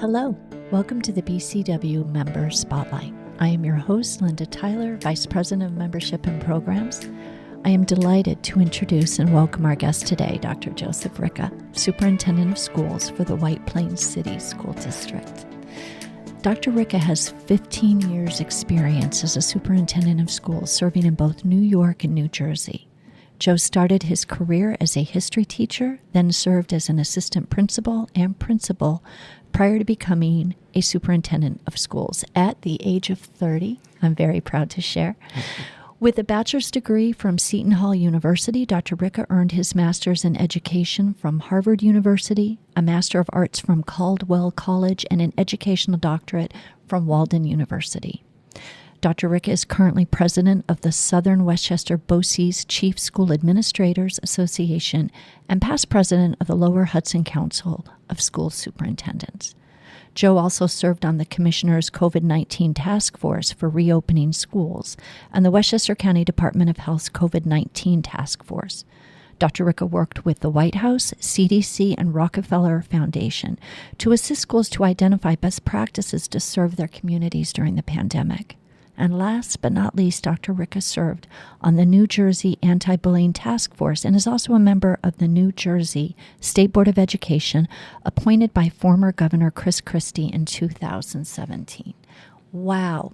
Hello, welcome to the BCW Member Spotlight. I am your host, Linda Tyler, Vice President of Membership and Programs. I am delighted to introduce and welcome our guest today, Dr. Joseph Ricca, Superintendent of Schools for the White Plains City School District. Dr. Ricca has 15 years' experience as a superintendent of schools, serving in both New York and New Jersey. Joe started his career as a history teacher, then served as an assistant principal and principal prior to becoming a superintendent of schools at the age of 30. I'm very proud to share. With a bachelor's degree from Seton Hall University, Dr. Ricca earned his master's in education from Harvard University, a Master of Arts from Caldwell College, and an educational doctorate from Walden University. Dr. Ricca is currently president of the Southern Westchester BOCES Chief School Administrators Association and past president of the Lower Hudson Council of School Superintendents. Joe also served on the Commissioner's COVID-19 Task Force for Reopening Schools and the Westchester County Department of Health's COVID-19 Task Force. Dr. Ricca worked with the White House, CDC, and Rockefeller Foundation to assist schools to identify best practices to serve their communities during the pandemic. And last but not least, Dr. Ricca served on the New Jersey Anti-Bullying Task Force and is also a member of the New Jersey State Board of Education, appointed by former Governor Chris Christie in 2017. Wow.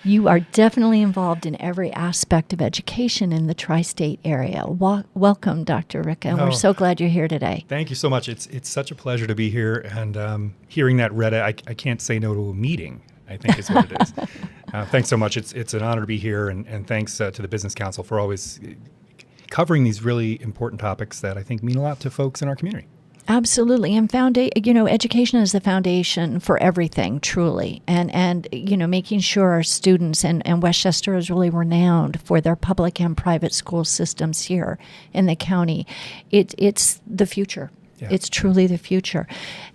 You are definitely involved in every aspect of education in the tri-state area. Welcome, Dr. Ricca, and we're so glad you're here today. Thank you so much. It's such a pleasure to be here, and hearing that read, I can't say no to a meeting, I think is what it is. Thanks so much. It's an honor to be here, and thanks to the Business Council for always covering these really important topics that I think mean a lot to folks in our community. Absolutely. And education is the foundation for everything, truly. And making sure our students, and Westchester is really renowned for their public and private school systems here in the county. It's the future. Yeah. It's truly the future.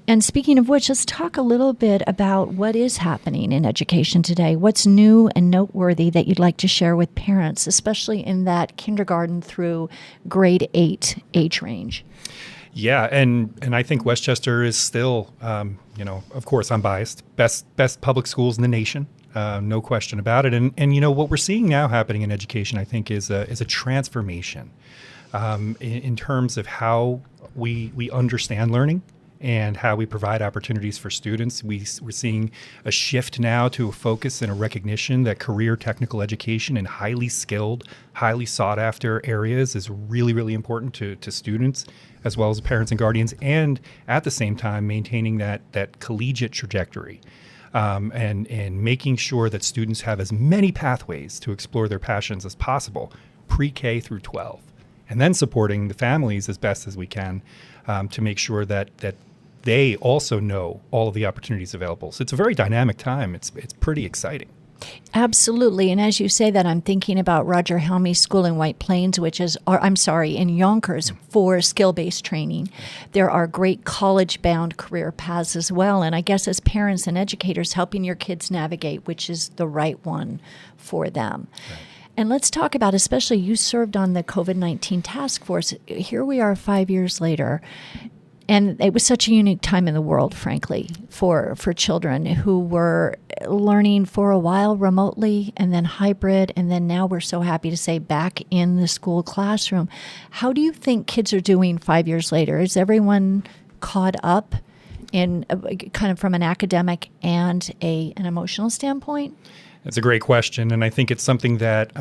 And speaking of which, let's talk a little bit about what is happening in education today. What's new and noteworthy that you'd like to share with parents, especially in that kindergarten through grade 8 age range? Yeah, and I think Westchester is still, of course, I'm biased, best public schools in the nation, no question about it. And what we're seeing now happening in education, I think, is a transformation in terms of how we understand learning and how we provide opportunities for students. We're seeing a shift now to a focus and a recognition that career technical education in highly skilled, highly sought after areas is really, really important to students as well as parents and guardians, and at the same time maintaining that collegiate trajectory and making sure that students have as many pathways to explore their passions as possible, pre-K through 12. And then supporting the families as best as we can to make sure that they also know all of the opportunities available. So it's a very dynamic time. It's pretty exciting. Absolutely. And as you say that, I'm thinking about Roger Helmy School in White Plains, in Yonkers for skill-based training. There are great college-bound career paths as well. And I guess as parents and educators, helping your kids navigate which is the right one for them. Right. And let's talk about, especially you served on the COVID-19 task force. Here we are 5 years later. And it was such a unique time in the world, frankly, for children who were learning for a while remotely and then hybrid. And then now we're so happy to say back in the school classroom. How do you think kids are doing 5 years later? Is everyone caught up in kind of from an academic and an emotional standpoint? That's a great question, and I think it's something that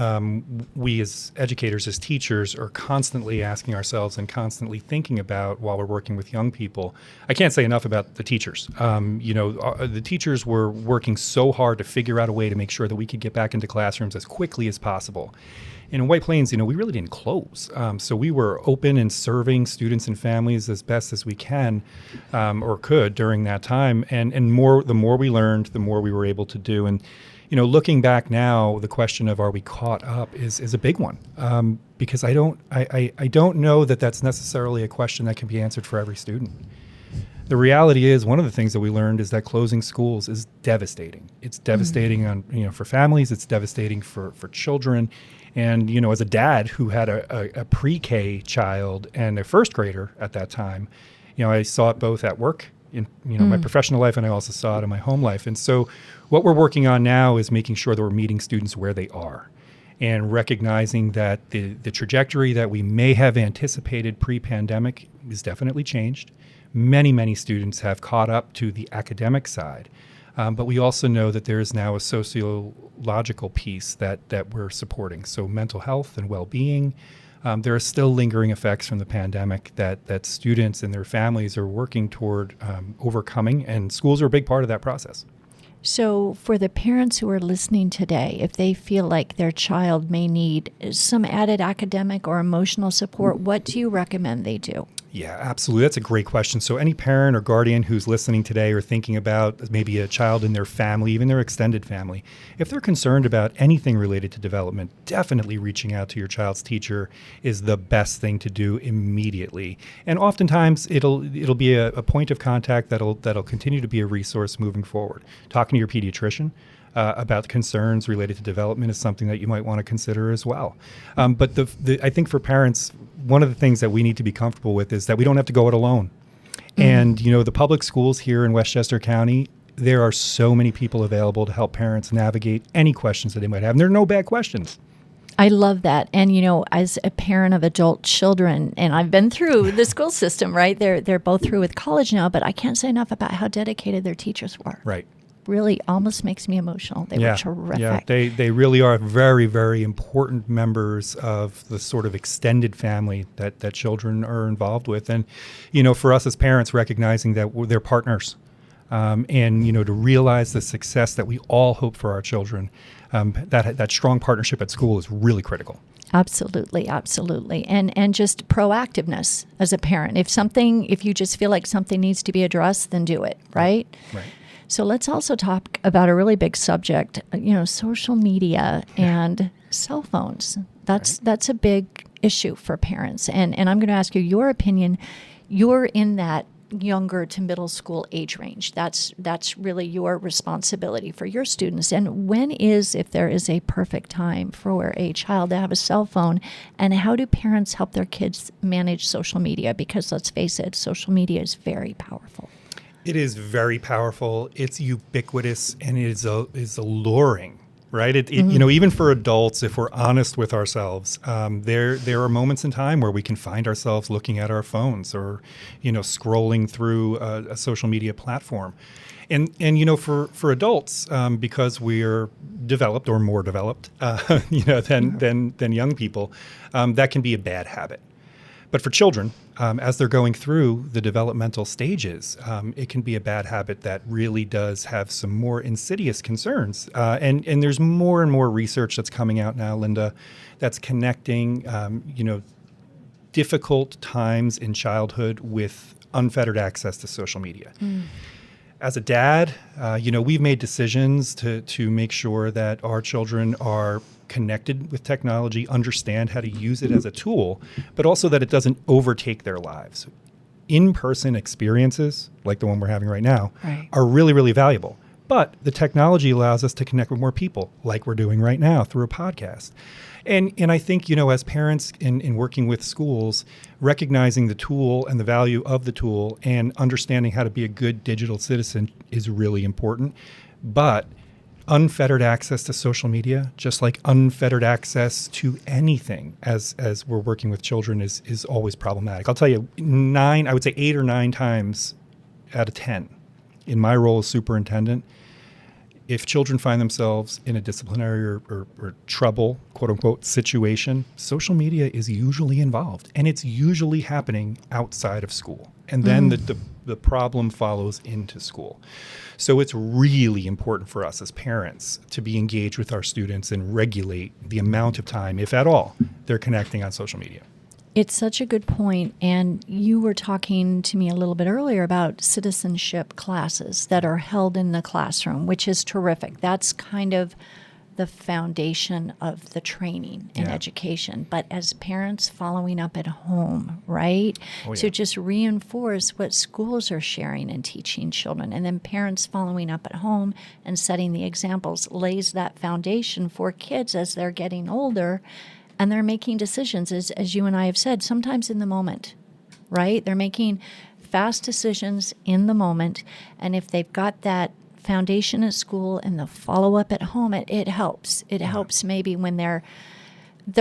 we as educators, as teachers, are constantly asking ourselves and constantly thinking about while we're working with young people. I can't say enough about the teachers. The teachers were working so hard to figure out a way to make sure that we could get back into classrooms as quickly as possible. And in White Plains, we really didn't close. So we were open and serving students and families as best as we can or could during that time. And the more we learned, the more we were able to do. And looking back now, the question of are we caught up is a big one because I don't know that that's necessarily a question that can be answered for every student. The reality is, one of the things that we learned is that closing schools is devastating. It's devastating for families. It's devastating for children. And as a dad who had a pre-K child and a first grader at that time, I saw it both at work in my professional life, and I also saw it in my home life. And so what we're working on now is making sure that we're meeting students where they are and recognizing that the trajectory that we may have anticipated pre-pandemic is definitely changed. Many, many students have caught up to the academic side. But we also know that there is now a sociological piece that we're supporting. So mental health and well-being. There are still lingering effects from the pandemic that students and their families are working toward overcoming, and schools are a big part of that process. So for the parents who are listening today, if they feel like their child may need some added academic or emotional support, what do you recommend they do? Yeah, absolutely. That's a great question. So any parent or guardian who's listening today or thinking about maybe a child in their family, even their extended family, if they're concerned about anything related to development, definitely reaching out to your child's teacher is the best thing to do immediately. And oftentimes it'll be a point of contact that'll continue to be a resource moving forward. Talking to your pediatrician about concerns related to development is something that you might want to consider as well. But I think for parents, one of the things that we need to be comfortable with is that we don't have to go it alone. And, the public schools here in Westchester County, there are so many people available to help parents navigate any questions that they might have. And there are no bad questions. I love that. And, as a parent of adult children, and I've been through the school system, right? They're both through with college now, but I can't say enough about how dedicated their teachers were. Right. Really almost makes me emotional. They were terrific. Yeah, they really are very, very important members of the sort of extended family that children are involved with. And, for us as parents, recognizing that they're partners and, to realize the success that we all hope for our children, that strong partnership at school is really critical. Absolutely, absolutely. And just proactiveness as a parent. If you just feel like something needs to be addressed, then do it, right? Right. So let's also talk about a really big subject, social media and cell phones. That's a big issue for parents. And I'm going to ask you your opinion. You're in that younger to middle school age range. That's really your responsibility for your students. And if there is a perfect time for a child to have a cell phone, and how do parents help their kids manage social media? Because let's face it, social media is very powerful. It is very powerful. It's ubiquitous, and it is alluring, right? Even for adults, if we're honest with ourselves, there are moments in time where we can find ourselves looking at our phones or, scrolling through a social media platform. And for adults, because we're developed or more developed, than young people, that can be a bad habit. But for children, as they're going through the developmental stages, it can be a bad habit that really does have some more insidious concerns. And there's more and more research that's coming out now, Linda, that's connecting, difficult times in childhood with unfettered access to social media. As a dad, we've made decisions to make sure that our children are connected with technology, understand how to use it as a tool, but also that it doesn't overtake their lives. In-person experiences, like the one we're having right now, are really, really valuable. But the technology allows us to connect with more people, like we're doing right now through a podcast. And I think, as parents in working with schools, recognizing the tool and the value of the tool and understanding how to be a good digital citizen is really important. But unfettered access to social media, just like unfettered access to anything as we're working with children is always problematic. I'll tell you, 8 or 9 times out of 10 in my role as superintendent, if children find themselves in a disciplinary or trouble, quote unquote, situation, social media is usually involved, and it's usually happening outside of school. And then the problem follows into school. So it's really important for us as parents to be engaged with our students and regulate the amount of time, if at all, they're connecting on social media. It's such a good point. And you were talking to me a little bit earlier about citizenship classes that are held in the classroom, which is terrific. That's kind of the foundation of the training and education. But as parents, following up at home, right? Oh, yeah. To just reinforce what schools are sharing and teaching children. And then parents following up at home and setting the examples lays that foundation for kids as they're getting older. And they're making decisions, as you and I have said, sometimes in the moment, right? They're making fast decisions in the moment. And if they've got that foundation at school and the follow-up at home, it helps. It helps maybe when they're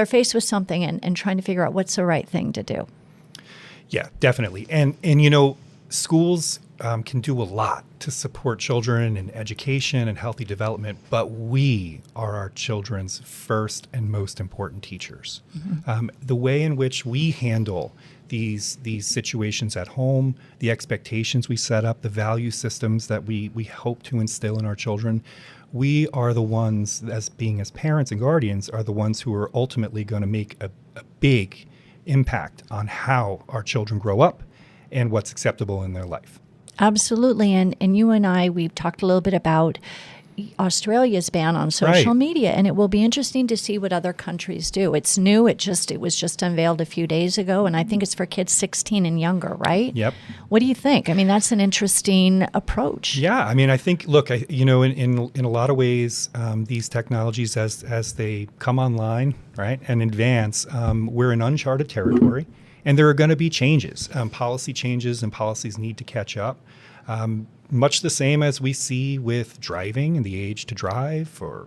faced with something and trying to figure out what's the right thing to do. Yeah, definitely. And schools can do a lot to support children in education and healthy development, but we are our children's first and most important teachers. Mm-hmm. The way in which we handle these situations at home, the expectations we set up, the value systems that we hope to instill in our children, we are the ones, as parents and guardians, are the ones who are ultimately going to make a big impact on how our children grow up and what's acceptable in their life. Absolutely. And you and I, we've talked a little bit about Australia's ban on social media, and it will be interesting to see what other countries do. It's new. It was just unveiled a few days ago, and I think it's for kids 16 and younger, right? Yep. What do you think? I mean, that's an interesting approach. Yeah. I mean, I think, look, in a lot of ways, these technologies, as they come online, right, and advance, we're in uncharted territory. And there are going to be changes, policy changes, and policies need to catch up. Much the same as we see with driving and the age to drive, or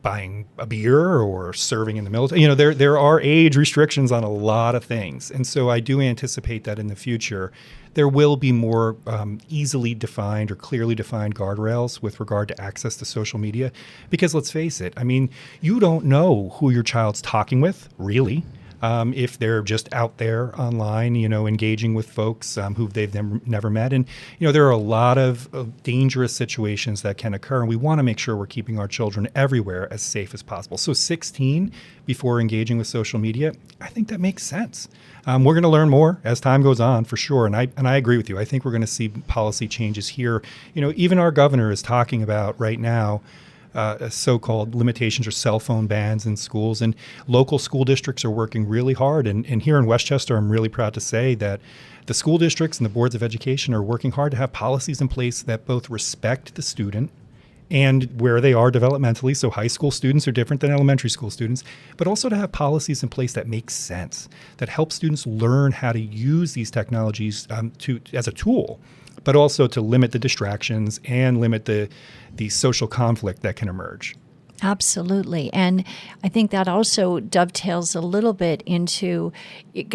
buying a beer or serving in the military. There are age restrictions on a lot of things. And so I do anticipate that in the future, there will be more easily defined or clearly defined guardrails with regard to access to social media. Because let's face it, I mean, you don't know who your child's talking with, really. If they're just out there online, engaging with folks who they've never met. And, there are a lot of dangerous situations that can occur, and we want to make sure we're keeping our children everywhere as safe as possible. So 16 before engaging with social media, I think that makes sense. We're going to learn more as time goes on, for sure. And I agree with you. I think we're going to see policy changes here. Even our governor is talking about right now so-called limitations or cell phone bans in schools, and local school districts are working really hard. And here in Westchester, I'm really proud to say that the school districts and the boards of education are working hard to have policies in place that both respect the student and where they are developmentally. So high school students are different than elementary school students, but also to have policies in place that make sense, that help students learn how to use these technologies as a tool, but also to limit the distractions and limit the social conflict that can emerge. Absolutely. And I think that also dovetails a little bit into,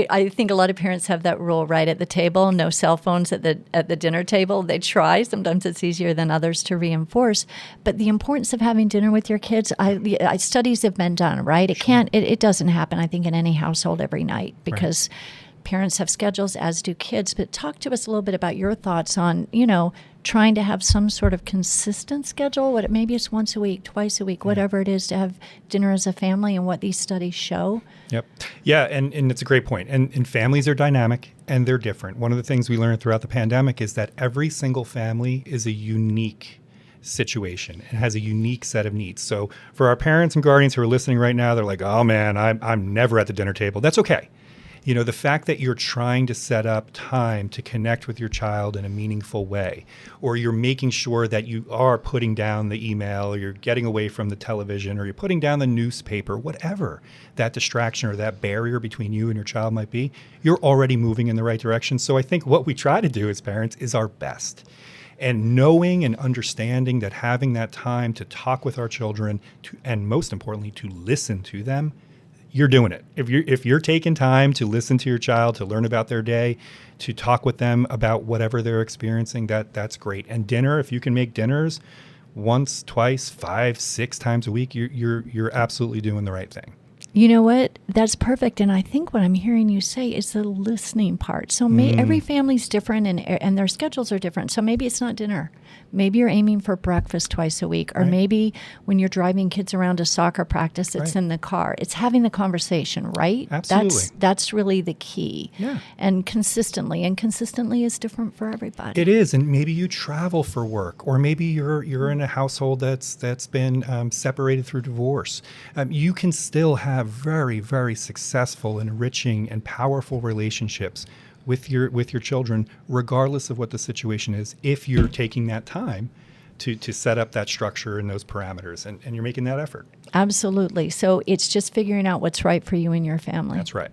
I think a lot of parents have that rule right at the table, no cell phones at the dinner table. They try. Sometimes it's easier than others to reinforce. But the importance of having dinner with your kids, studies have been done, right? It doesn't happen, I think, in any household every night because parents have schedules, as do kids. But talk to us a little bit about your thoughts on, trying to have some sort of consistent schedule. Maybe it's once a week, twice a week, whatever it is, to have dinner as a family, and what these studies show. Yep. Yeah, and it's a great point. And families are dynamic and they're different. One of the things we learned throughout the pandemic is that every single family is a unique situation and has a unique set of needs. So for our parents and guardians who are listening right now, they're like, oh man, I'm never at the dinner table. That's okay. The fact that you're trying to set up time to connect with your child in a meaningful way, or you're making sure that you are putting down the email, or you're getting away from the television, or you're putting down the newspaper, whatever that distraction or that barrier between you and your child might be, you're already moving in the right direction. So I think what we try to do as parents is our best. And knowing and understanding that having that time to talk with our children, and most importantly, to listen to them, you're doing it. If you're taking time to listen to your child, to learn about their day, to talk with them about whatever they're experiencing, that's great. And dinner, if you can make dinners once, twice, 5, 6 times a week, you're absolutely doing the right thing. You know what? That's perfect. And I think what I'm hearing you say is the listening part. So every family's different and their schedules are different. So maybe it's not dinner. Maybe you're aiming for breakfast twice a week. Or maybe when you're driving kids around to soccer practice, it's in the car. It's having the conversation, right? Absolutely. That's really the key. Yeah. And consistently is different for everybody. It is. And maybe you travel for work, or maybe you're in a household that's been separated through divorce. You can still have very, very successful, enriching, and powerful relationships with your children, regardless of what the situation is, if you're taking that time to set up that structure and those parameters, and you're making that effort. Absolutely. So it's just figuring out what's right for you and your family. That's right.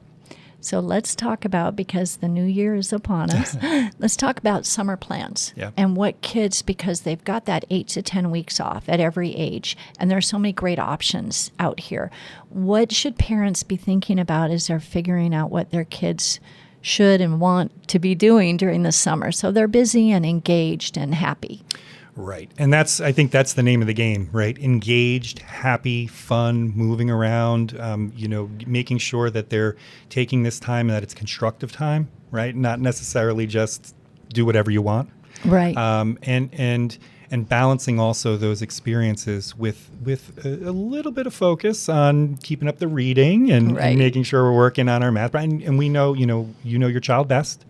So let's talk about, because the new year is upon us, let's talk about summer plans and what kids, because they've got that 8 to 10 weeks off at every age, and there's so many great options out here. What should parents be thinking about as they're figuring out what their kids should and want to be doing during the summer so they're busy and engaged and happy? Right. And I think that's the name of the game, right? Engaged, happy, fun, moving around, making sure that they're taking this time and that it's constructive time, right? Not necessarily just do whatever you want. Right. And balancing also those experiences with a little bit of focus on keeping up the reading and making sure we're working on our math. And we know, you know your child best.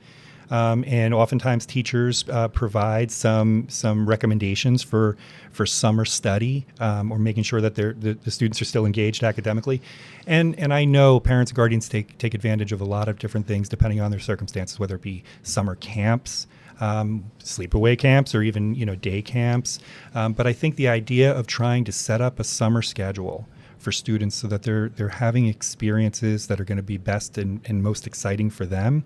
And oftentimes teachers provide some recommendations for summer study or making sure that the students are still engaged academically. And I know parents and guardians take advantage of a lot of different things depending on their circumstances, whether it be summer camps, sleepaway camps, or even day camps. But I think the idea of trying to set up a summer schedule for students so that they're having experiences that are going to be best and most exciting for them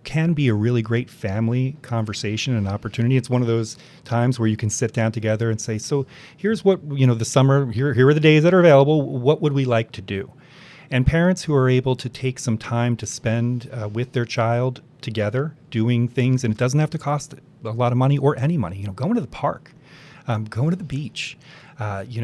can be a really great family conversation and opportunity. It's one of those times where you can sit down together and say, so here's what, the summer, here are the days that are available. What would we like to do? And parents who are able to take some time to spend with their child together doing things, and it doesn't have to cost a lot of money or any money, going to the park, going to the beach,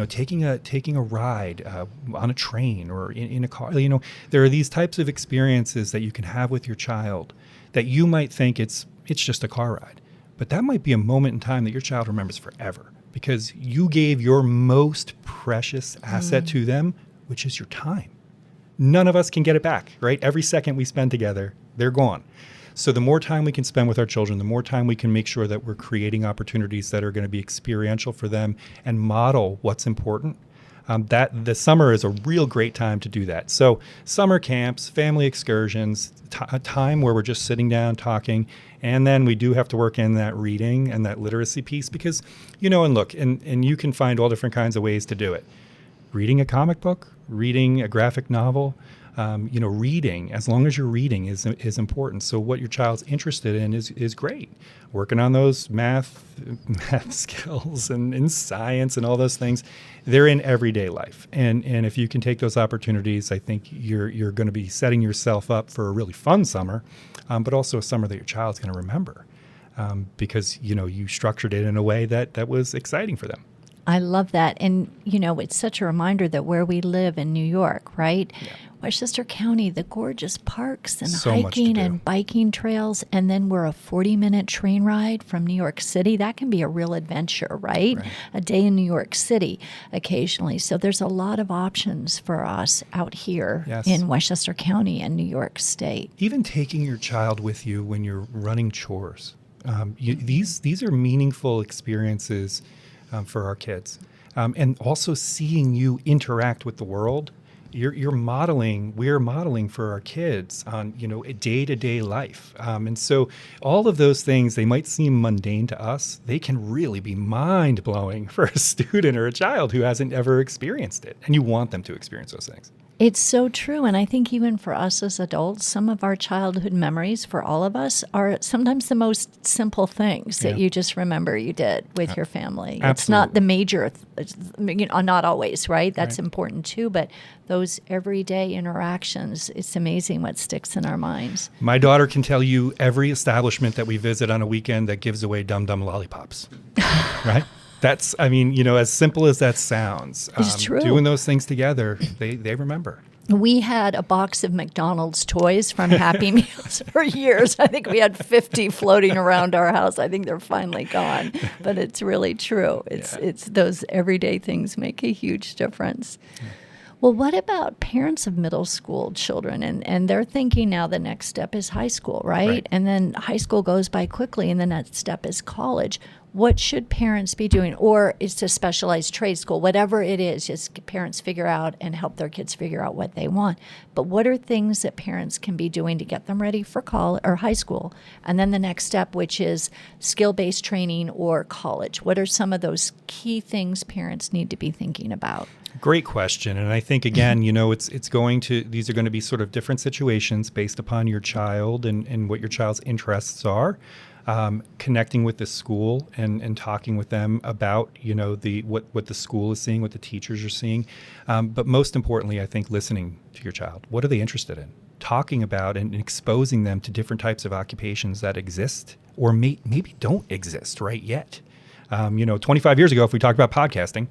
taking a ride on a train or in a car. There are these types of experiences that you can have with your child that you might think it's just a car ride. But that might be a moment in time that your child remembers forever because you gave your most precious asset to them, which is your time. None of us can get it back, right? Every second we spend together, they're gone. So the more time we can spend with our children, the more time we can make sure that we're creating opportunities that are going to be experiential for them and model what's important. That the summer is a real great time to do that. So summer camps, family excursions, a time where we're just sitting down talking, and then we do have to work in that reading and that literacy piece because, and look, and you can find all different kinds of ways to do it. Reading a comic book, reading a graphic novel, reading, as long as you're reading is important. So what your child's interested in is great. Working on those math skills and in science and all those things, they're in everyday life. And if you can take those opportunities, I think you're going to be setting yourself up for a really fun summer, but also a summer that your child's going to remember because, you structured it in a way that was exciting for them. I love that. And, it's such a reminder that where we live in New York, right? Yeah. Westchester County, the gorgeous parks and so hiking and biking trails. And then we're a 40-minute train ride from New York City. That can be a real adventure, right? A day in New York City occasionally. So there's a lot of options for us out here in Westchester County and New York State. Even taking your child with you when you're running chores. These are meaningful experiences for our kids. And also seeing you interact with the world, we're modeling for our kids on, a day-to-day life. And so all of those things, they might seem mundane to us. They can really be mind-blowing for a student or a child who hasn't ever experienced it. And you want them to experience those things. It's so true. And I think even for us as adults, some of our childhood memories for all of us are sometimes the most simple things that you just remember you did with your family. Absolutely. It's not the major, not always, right? That's important too. But those everyday interactions, it's amazing what sticks in our minds. My daughter can tell you every establishment that we visit on a weekend that gives away Dum Dum lollipops, right? That's, as simple as that sounds, it's true. Doing those things together, they remember. We had a box of McDonald's toys from Happy Meals for years. I think we had 50 floating around our house. I think they're finally gone, but it's really true. It's those everyday things make a huge difference. Yeah. Well, what about parents of middle school children? And they're thinking now the next step is high school, right? And then high school goes by quickly, and the next step is college. what should parents be doing? Or it's a specialized trade school, whatever it is, just parents figure out and help their kids figure out what they want. But what are things that parents can be doing to get them ready for college or high school? And then the next step, which is skill-based training or college. What are some of those key things parents need to be thinking about? Great question. And I think, again, these are going to be sort of different situations based upon your child and what your child's interests are. Connecting with the school and talking with them about, what the school is seeing, what the teachers are seeing. But most importantly, I think listening to your child. What are they interested in? Talking about and exposing them to different types of occupations that exist or maybe don't exist right yet. 25 years ago, if we talked about podcasting,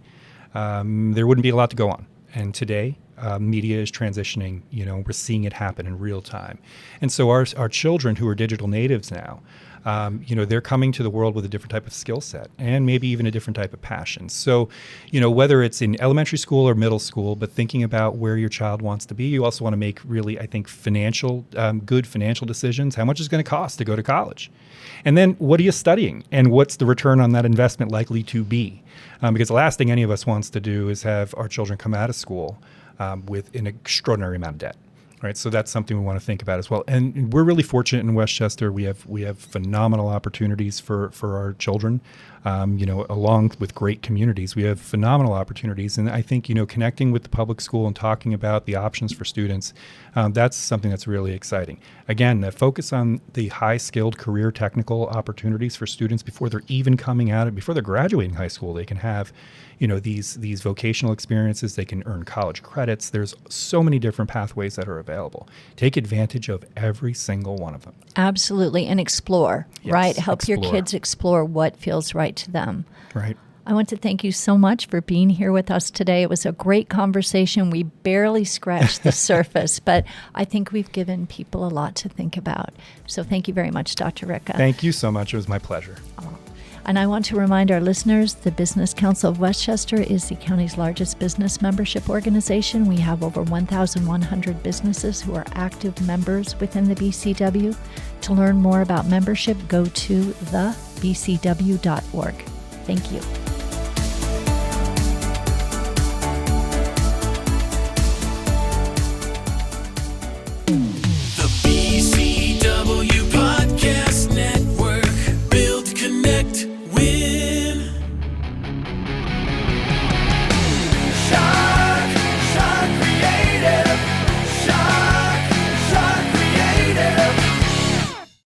there wouldn't be a lot to go on. And today, media is transitioning. We're seeing it happen in real time. And so our children who are digital natives now, they're coming to the world with a different type of skill set and maybe even a different type of passion. So, whether it's in elementary school or middle school, but thinking about where your child wants to be, you also want to make really, I think, good financial decisions. How much is it going to cost to go to college? And then what are you studying? And what's the return on that investment likely to be? Because the last thing any of us wants to do is have our children come out of school with an extraordinary amount of debt. Right, so that's something we want to think about as well. And we're really fortunate in Westchester. We have phenomenal opportunities for our children, along with great communities. We have phenomenal opportunities. And I think, connecting with the public school and talking about the options for students, that's something that's really exciting. Again, that focus on the high-skilled career technical opportunities for students before they're even coming out, before they're graduating high school. They can have these vocational experiences. They can earn college credits. There's so many different pathways that are available. Take advantage of every single one of them. Absolutely. And explore, yes, right? Help explore. Your kids explore what feels right to them. Right. I want to thank you so much for being here with us today. It was a great conversation. We barely scratched the surface, but I think we've given people a lot to think about. So thank you very much, Dr. Ricca. Thank you so much. It was my pleasure. And I want to remind our listeners, the Business Council of Westchester is the county's largest business membership organization. We have over 1,100 businesses who are active members within the BCW. To learn more about membership, go to thebcw.org. Thank you.